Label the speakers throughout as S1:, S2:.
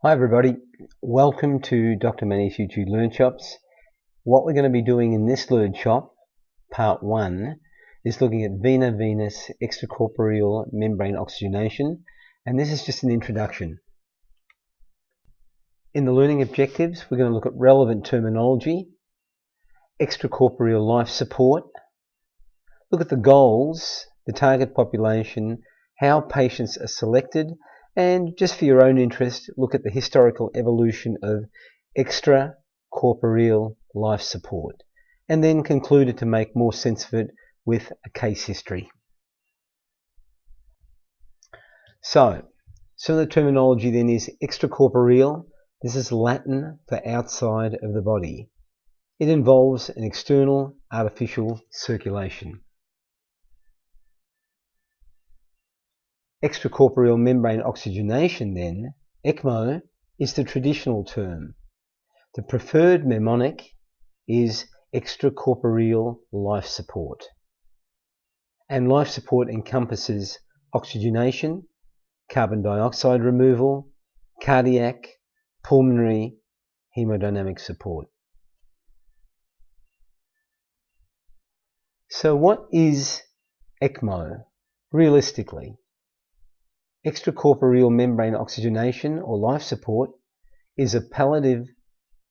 S1: Hi everybody, welcome to Dr. Manny's YouTube Learn Shops. What we're going to be doing in this Learn Shop, part 1, is looking at Veno-Venous extracorporeal membrane oxygenation, and this is just an introduction. In the learning objectives, we're going to look at relevant terminology, extracorporeal life support, look at the goals, the target population, how patients are selected, and just for your own interest, look at the historical evolution of extracorporeal life support, and then conclude it to make more sense of it with a case history. So, some of the terminology then is extracorporeal. This is Latin for outside of the body. It involves an external artificial circulation. Extracorporeal membrane oxygenation then, ECMO, is the traditional term. The preferred mnemonic is extracorporeal life support. And life support encompasses oxygenation, carbon dioxide removal, cardiac, pulmonary, hemodynamic support. So what is ECMO realistically? Extracorporeal membrane oxygenation or life support is a palliative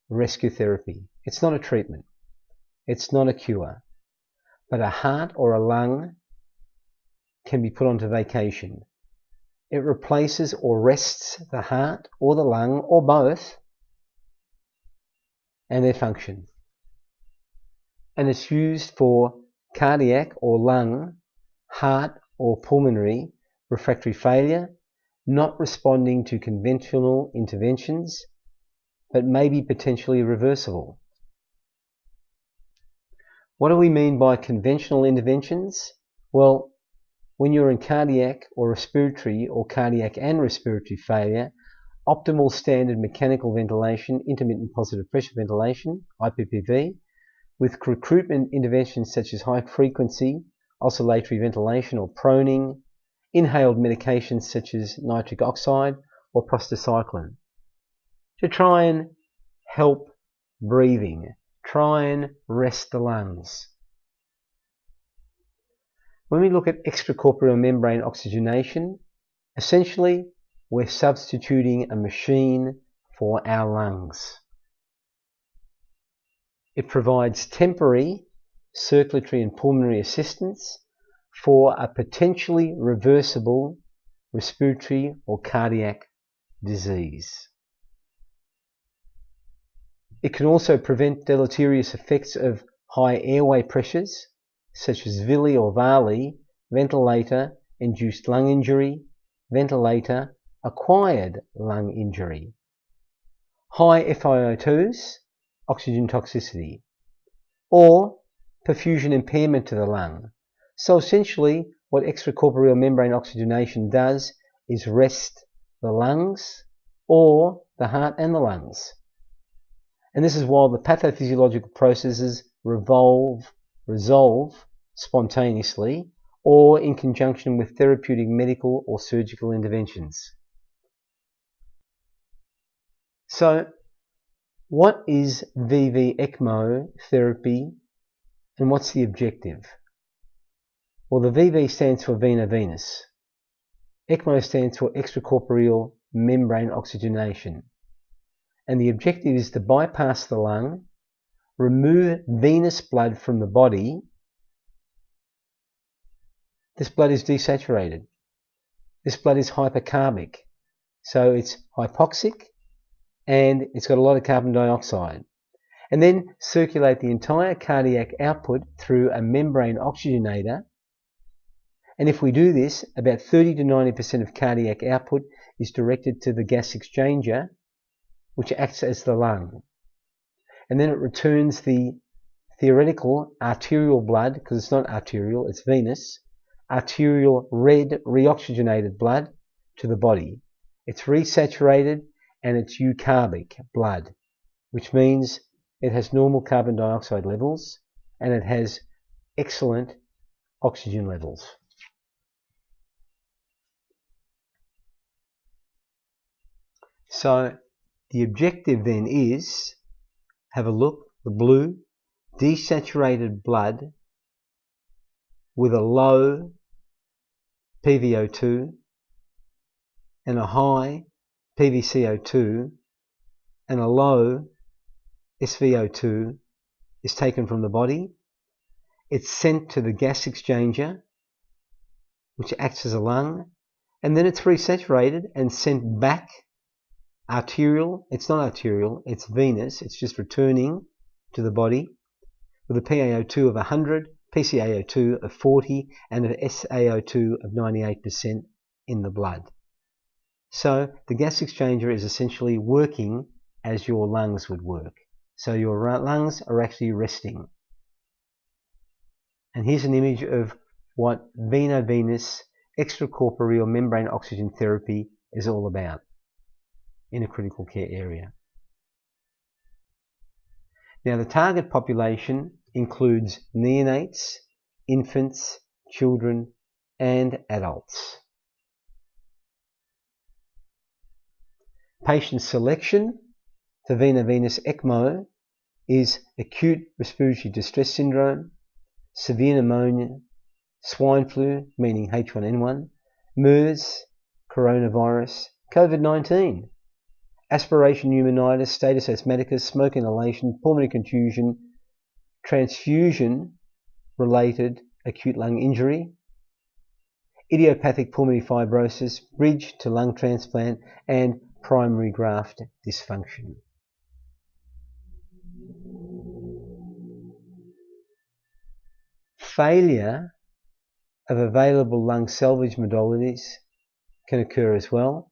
S1: rescue therapy. It's not a treatment. It's not a cure. But a heart or a lung can be put onto vacation. It replaces or rests the heart or the lung or both and their function. And it's used for cardiac or lung, heart or pulmonary refractory failure, not responding to conventional interventions, but may be potentially reversible. What do we mean by conventional interventions? Well, when you're in cardiac or respiratory or cardiac and respiratory failure, optimal standard mechanical ventilation, intermittent positive pressure ventilation, IPPV, with recruitment interventions such as high frequency oscillatory ventilation or proning, inhaled medications such as nitric oxide or prostacyclin to try and help breathing, try and rest the lungs. When we look at extracorporeal membrane oxygenation, essentially we're substituting a machine for our lungs. It provides temporary circulatory and pulmonary assistance for a potentially reversible respiratory or cardiac disease. It can also prevent deleterious effects of high airway pressures, such as Villi or Vali, ventilator-induced lung injury, ventilator-acquired lung injury, high FiO2s, oxygen toxicity, or perfusion impairment to the lung. So essentially, what extracorporeal membrane oxygenation does is rest the lungs or the heart and the lungs. And this is while the pathophysiological processes resolve spontaneously or in conjunction with therapeutic medical or surgical interventions. So, what is VV ECMO therapy and what's the objective? Well, the VV stands for Veno-Venous. ECMO stands for extracorporeal membrane oxygenation. And the objective is to bypass the lung, remove venous blood from the body. This blood is desaturated. This blood is hypercarbic. So it's hypoxic and it's got a lot of carbon dioxide. And then circulate the entire cardiac output through a membrane oxygenator. And if we do this, about 30 to 90% of cardiac output is directed to the gas exchanger, which acts as the lung. And then it returns the theoretical arterial blood, because it's not arterial, it's venous, arterial red reoxygenated blood to the body. It's resaturated and it's eucarbic blood, which means it has normal carbon dioxide levels and it has excellent oxygen levels. So The objective then is, have a look, the blue, desaturated blood with a low PVO2 and a high PVCO2 and a low SVO2 is taken from the body. It's sent to the gas exchanger, which acts as a lung, and then it's resaturated and sent back arterial. It's not arterial, it's venous. It's just returning to the body with a PaO2 of 100, PCaO2 of 40, and an SaO2 of 98% in the blood. So the gas exchanger is essentially working as your lungs would work. So your lungs are actually resting. And here's an image of what Veno-Venous extracorporeal membrane oxygen therapy is all about in a critical care area. Now the target population includes neonates, infants, children, and adults. Patient selection for Veno-Venous ECMO is acute respiratory distress syndrome, severe pneumonia, swine flu, meaning H1N1, MERS, coronavirus, COVID-19, aspiration pneumonitis, status asthmaticus, smoke inhalation, pulmonary contusion, transfusion-related acute lung injury, idiopathic pulmonary fibrosis, bridge to lung transplant, and primary graft dysfunction. Failure of available lung salvage modalities can occur as well.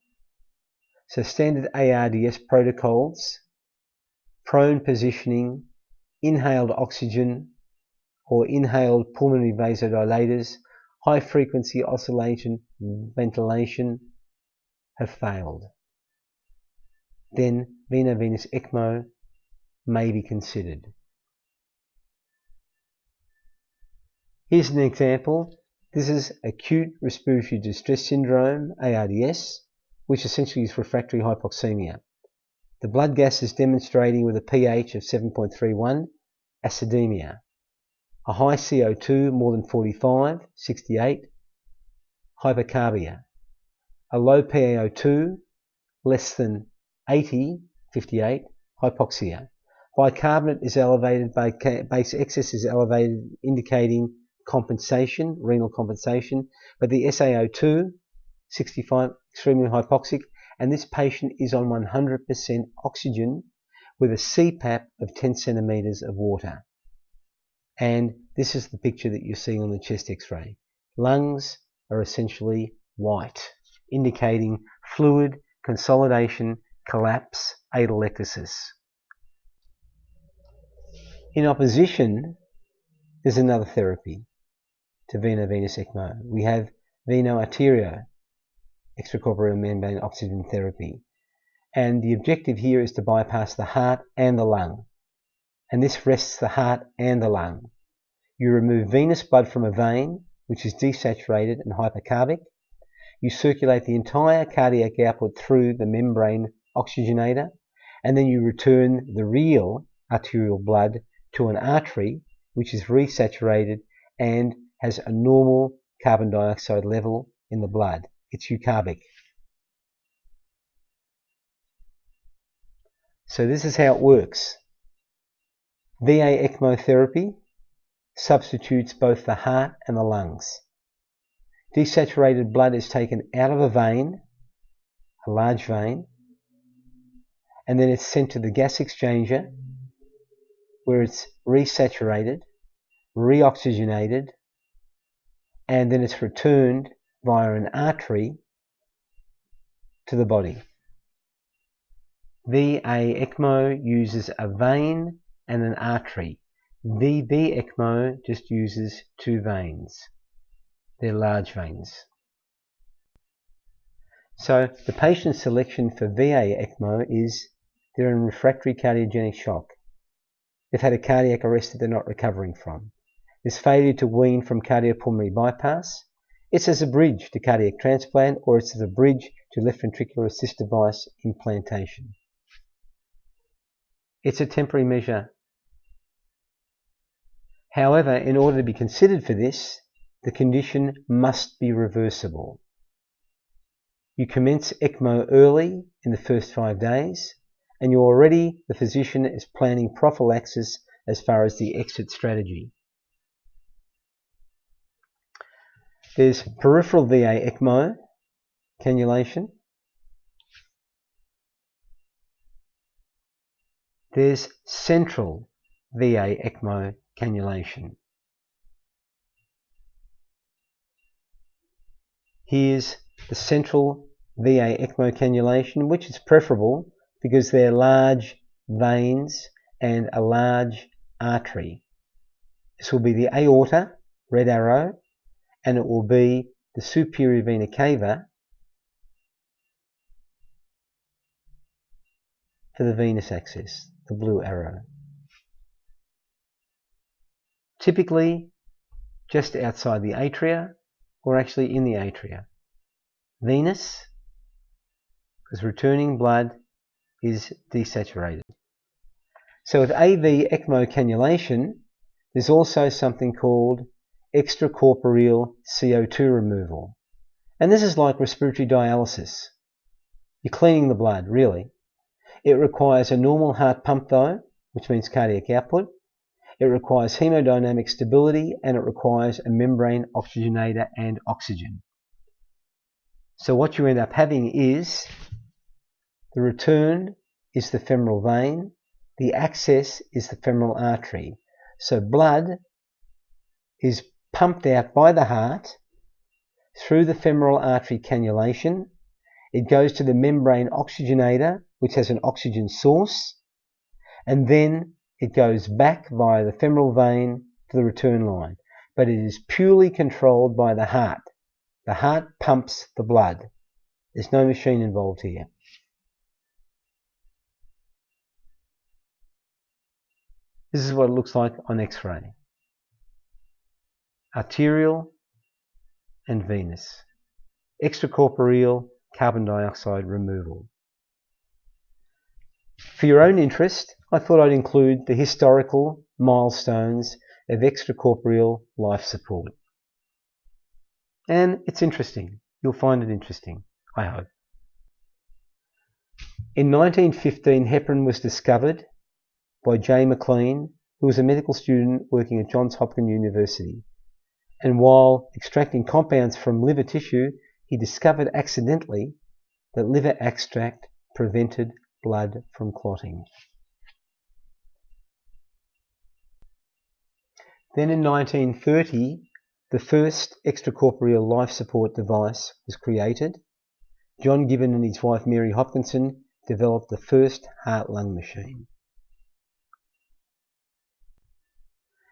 S1: So standard ARDS protocols, prone positioning, inhaled oxygen or inhaled pulmonary vasodilators, high frequency oscillation ventilation have failed. Then Veno-Venous ECMO may be considered. Here's an example. This is acute respiratory distress syndrome, ARDS, which essentially is refractory hypoxemia. The blood gas is demonstrating with a pH of 7.31, acidemia. A high CO2 more than 45, 68, hypercarbia. A low PaO2 less than 80, 58, hypoxia. Bicarbonate is elevated, base excess is elevated, indicating compensation, renal compensation, but the SaO2, 65, extremely hypoxic, and this patient is on 100% oxygen with a CPAP of 10 centimeters of water. And this is the picture that you're seeing on the chest x-ray. Lungs are essentially white, indicating fluid consolidation, collapse, atelectasis. In opposition, there's another therapy to Veno-Venous ECMO. We have Veno-Arterio, extracorporeal membrane oxygen therapy. And the objective here is to bypass the heart and the lung. And this rests the heart and the lung. You remove venous blood from a vein, which is desaturated and hypercarbic. You circulate the entire cardiac output through the membrane oxygenator, and then you return the real arterial blood to an artery, which is resaturated and has a normal carbon dioxide level in the blood. It's eucarbic. So this is how it works. VA ECMO therapy substitutes both the heart and the lungs. Desaturated blood is taken out of a vein, a large vein, and then it's sent to the gas exchanger where it's resaturated, reoxygenated, and then it's returned via an artery to the body. VA ECMO uses a vein and an artery. VV ECMO just uses two veins. They're large veins. So the patient selection for VA ECMO is they're in refractory cardiogenic shock. They've had a cardiac arrest that they're not recovering from. There's failure to wean from cardiopulmonary bypass. It's as a bridge to cardiac transplant, or it's as a bridge to left ventricular assist device implantation. It's a temporary measure. However, in order to be considered for this, the condition must be reversible. You commence ECMO early in the first 5 days, and the physician is planning prophylaxis as far as the exit strategy. There's peripheral VA ECMO cannulation. There's central VA ECMO cannulation. Here's the central VA ECMO cannulation, which is preferable because they're large veins and a large artery. This will be the aorta, red arrow, and it will be the superior vena cava for the venous access, the blue arrow. Typically just outside the atria, or actually in the atria. Venous, because returning blood is desaturated. So with AV ECMO cannulation, there's also something called extracorporeal CO2 removal. And this is like respiratory dialysis. You're cleaning the blood, really. It requires a normal heart pump though, which means cardiac output. It requires hemodynamic stability, and it requires a membrane oxygenator and oxygen. So what you end up having is the return is the femoral vein, the access is the femoral artery. So blood is pumped out by the heart through the femoral artery cannulation. It goes to the membrane oxygenator, which has an oxygen source, and then it goes back via the femoral vein to the return line. But it is purely controlled by the heart. The heart pumps the blood. There's no machine involved here. This is what it looks like on X-ray. Arterial and venous. Extracorporeal carbon dioxide removal. For your own interest, I thought I'd include the historical milestones of extracorporeal life support. And it's interesting. You'll find it interesting, I hope. In 1915, heparin was discovered by J. McLean, who was a medical student working at Johns Hopkins University. And while extracting compounds from liver tissue, he discovered accidentally that liver extract prevented blood from clotting. Then in 1930, the first extracorporeal life support device was created. John Gibbon and his wife Mary Hopkinson developed the first heart-lung machine.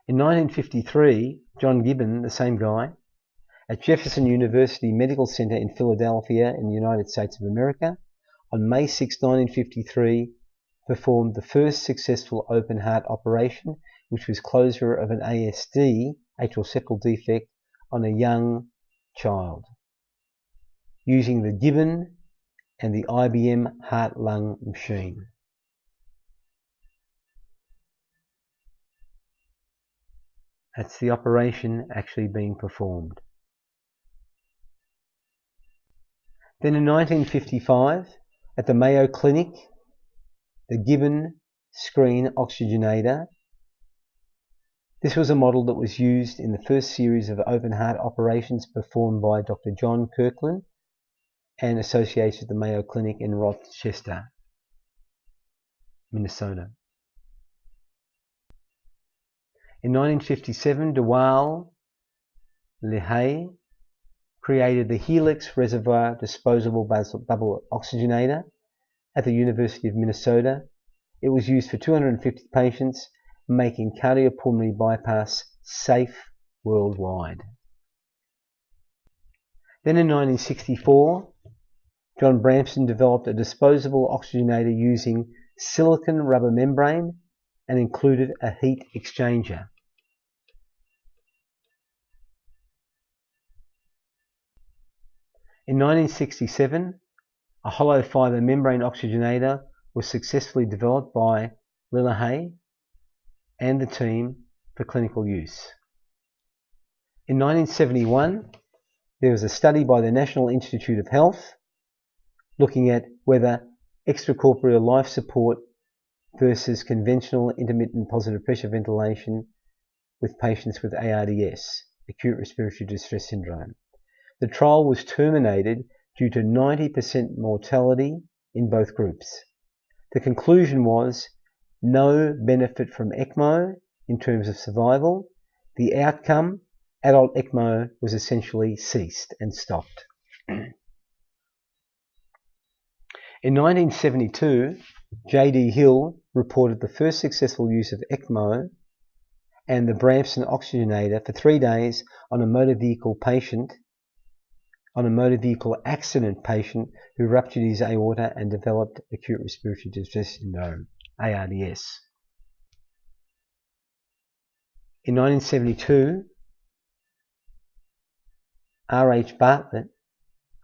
S1: In 1953, John Gibbon, the same guy, at Jefferson University Medical Center in Philadelphia in the United States of America, on May 6, 1953, performed the first successful open heart operation, which was closure of an ASD, atrial septal defect, on a young child, using the Gibbon and the IBM heart-lung machine. That's the operation actually being performed. Then in 1955, at the Mayo Clinic, the Gibbon screen oxygenator. This was a model that was used in the first series of open heart operations performed by Dr. John Kirkland and associated with the Mayo Clinic in Rochester, Minnesota. In 1957, Dewal Lehay created the Helix Reservoir Disposable Bubble Oxygenator at the University of Minnesota. It was used for 250 patients, making cardiopulmonary bypass safe worldwide. Then in 1964, John Bramson developed a disposable oxygenator using silicon rubber membrane and included a heat exchanger. In 1967, a hollow fibre membrane oxygenator was successfully developed by Lillehei and the team for clinical use. In 1971, there was a study by the National Institute of Health looking at whether extracorporeal life support versus conventional intermittent positive pressure ventilation with patients with ARDS, acute respiratory distress syndrome. The trial was terminated due to 90% mortality in both groups. The conclusion was no benefit from ECMO in terms of survival. The outcome, adult ECMO, was essentially ceased and stopped. In 1972, J.D. Hill reported the first successful use of ECMO and the Bramson oxygenator for 3 days on a motor vehicle accident patient who ruptured his aorta and developed acute respiratory distress syndrome, ARDS. In 1972, R.H. Bartlett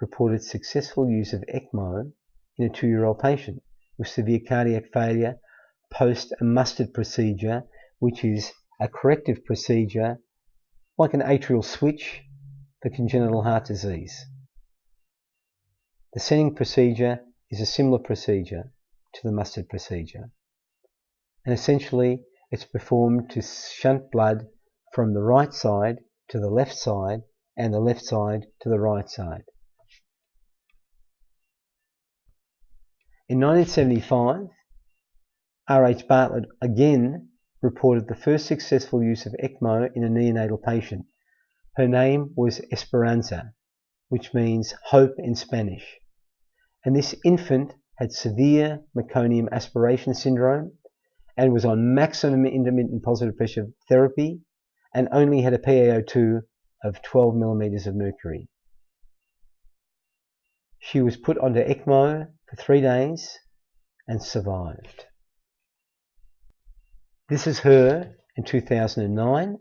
S1: reported successful use of ECMO in a 2-year-old patient with severe cardiac failure post a mustard procedure, which is a corrective procedure like an atrial switch for congenital heart disease. The Senning procedure is a similar procedure to the mustard procedure, and essentially it's performed to shunt blood from the right side to the left side and the left side to the right side. In 1975, R.H. Bartlett again reported the first successful use of ECMO in a neonatal patient. Her name was Esperanza, which means hope in Spanish. And this infant had severe meconium aspiration syndrome and was on maximum intermittent positive pressure therapy and only had a PaO2 of 12 millimeters of mercury. She was put onto ECMO for 3 days and survived. This is her in 2009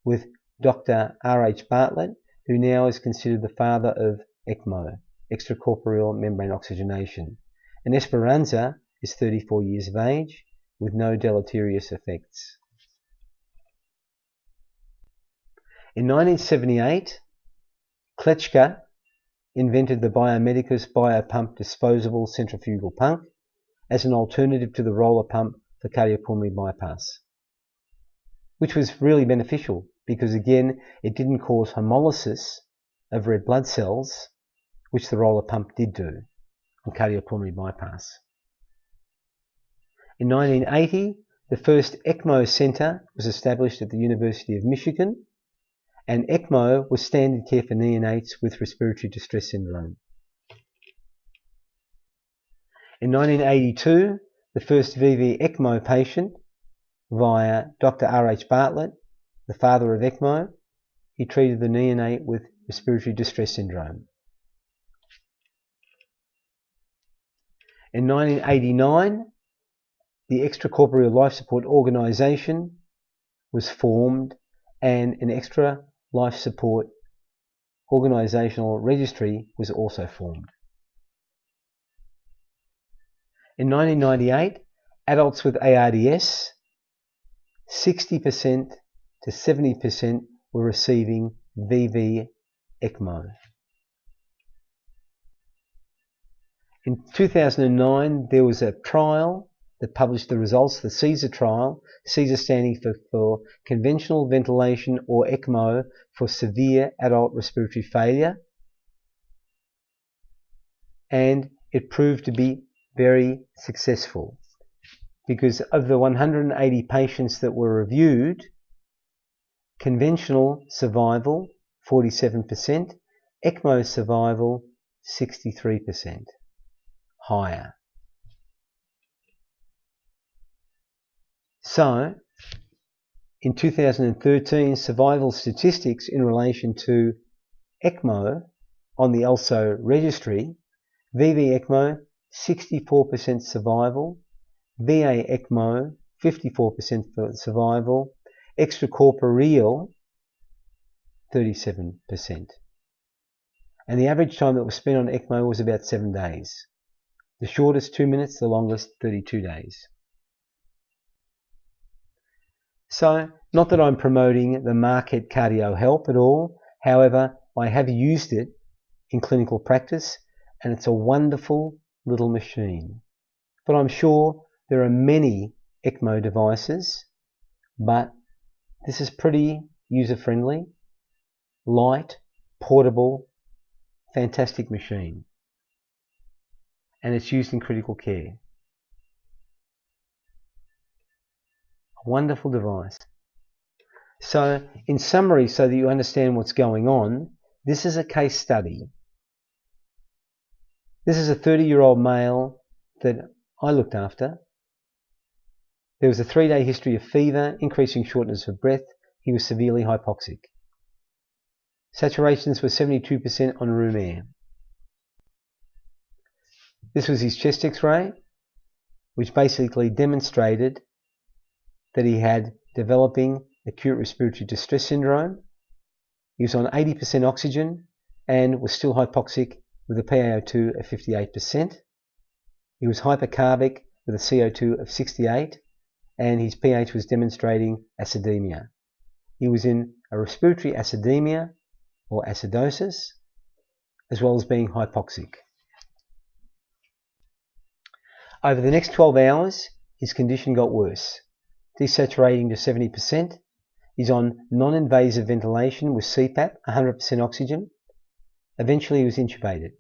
S1: with Dr. R.H. Bartlett, who now is considered the father of ECMO, extracorporeal membrane oxygenation. And Esperanza is 34 years of age with no deleterious effects. In 1978, Kletschka invented the Biomedicus Biopump disposable centrifugal pump as an alternative to the roller pump for cardiopulmonary bypass, which was really beneficial because, again, it didn't cause hemolysis of red blood cells, which the roller pump did do on cardiopulmonary bypass. In 1980, the first ECMO centre was established at the University of Michigan, and ECMO was standard care for neonates with respiratory distress syndrome. In 1982, the first VV ECMO patient via Dr. R.H. Bartlett, the father of ECMO, he treated the neonate with respiratory distress syndrome. In 1989, the Extra-Corporeal Life Support Organisation was formed and an Extra Life Support Organisational Registry was also formed. In 1998, adults with ARDS, 60% to 70% were receiving VV ECMO. In 2009, there was a trial that published the results, the CSER trial, CSER standing for conventional ventilation or ECMO for severe adult respiratory failure, and it proved to be very successful because of the 180 patients that were reviewed, conventional survival 47%, ECMO survival 63% higher. So, in 2013, survival statistics in relation to ECMO on the ELSO registry, VV ECMO 64% survival, VA ECMO 54% survival, Extra-Corporeal 37%. And the average time that was spent on ECMO was about 7 days. The shortest 2 minutes, the longest 32 days. So, not that I'm promoting the market cardio help at all. However, I have used it in clinical practice and it's a wonderful little machine. But I'm sure there are many ECMO devices, but this is pretty user-friendly, light, portable, fantastic machine. And it's used in critical care. A wonderful device. So, in summary, so that you understand what's going on, this is a case study. This is a 30-year-old male that I looked after. There was a 3-day history of fever, increasing shortness of breath. He was severely hypoxic. Saturations were 72% on room air. This was his chest X-ray, which basically demonstrated that he had developing acute respiratory distress syndrome. He was on 80% oxygen and was still hypoxic with a PaO2 of 58%. He was hypercarbic with a CO2 of 68 and his pH was demonstrating acidemia. He was in a respiratory acidemia or acidosis as well as being hypoxic. Over the next 12 hours, his condition got worse, desaturating to 70%. He's on non-invasive ventilation with CPAP, 100% oxygen. Eventually he was intubated.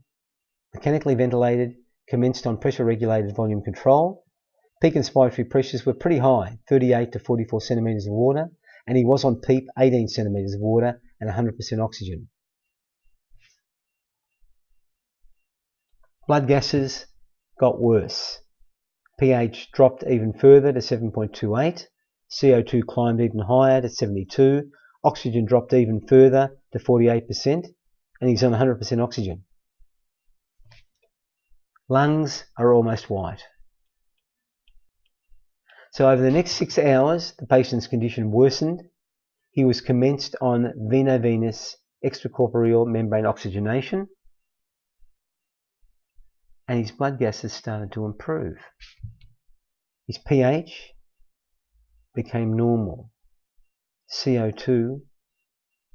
S1: Mechanically ventilated, commenced on pressure-regulated volume control. Peak inspiratory pressures were pretty high, 38 to 44 centimetres of water, and he was on PEEP, 18 centimetres of water and 100% oxygen. Blood gases got worse. pH dropped even further to 7.28. CO2 climbed even higher to 72. Oxygen dropped even further to 48%, and he's on 100% oxygen. Lungs are almost white. So over the next 6 hours, the patient's condition worsened. He was commenced on Veno-Venous extracorporeal membrane oxygenation, and his blood gases started to improve. His pH became normal. CO2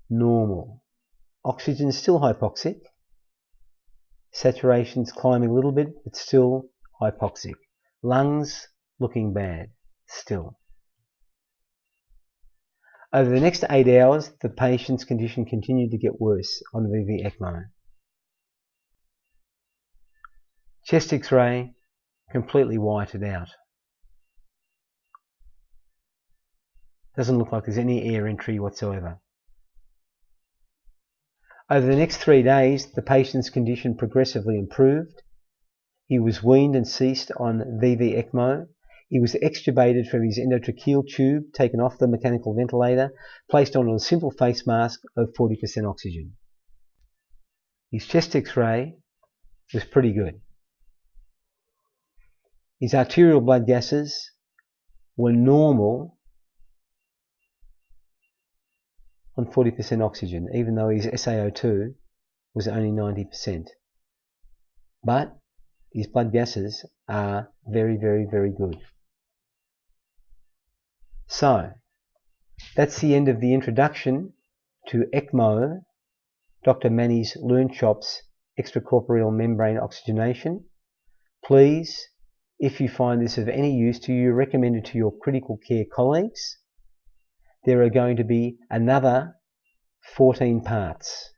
S1: normal. Oxygen still hypoxic. Saturation's climbing a little bit, but still hypoxic. Lungs looking bad, still. Over the next 8 hours, the patient's condition continued to get worse on VV ECMO. Chest X-ray completely whited out. Doesn't look like there's any air entry whatsoever. Over the next 3 days, the patient's condition progressively improved. He was weaned and ceased on VV ECMO. He was extubated from his endotracheal tube, taken off the mechanical ventilator, placed on a simple face mask of 40% oxygen. His chest X-ray was pretty good. His arterial blood gases were normal on 40% oxygen, even though his SaO2 was only 90%. But his blood gases are very, very, very good. So, that's the end of the introduction to ECMO, Dr. Manny's Learn Chops extracorporeal membrane oxygenation. Please, if you find this of any use to you, recommend it to your critical care colleagues. There are going to be another 14 parts.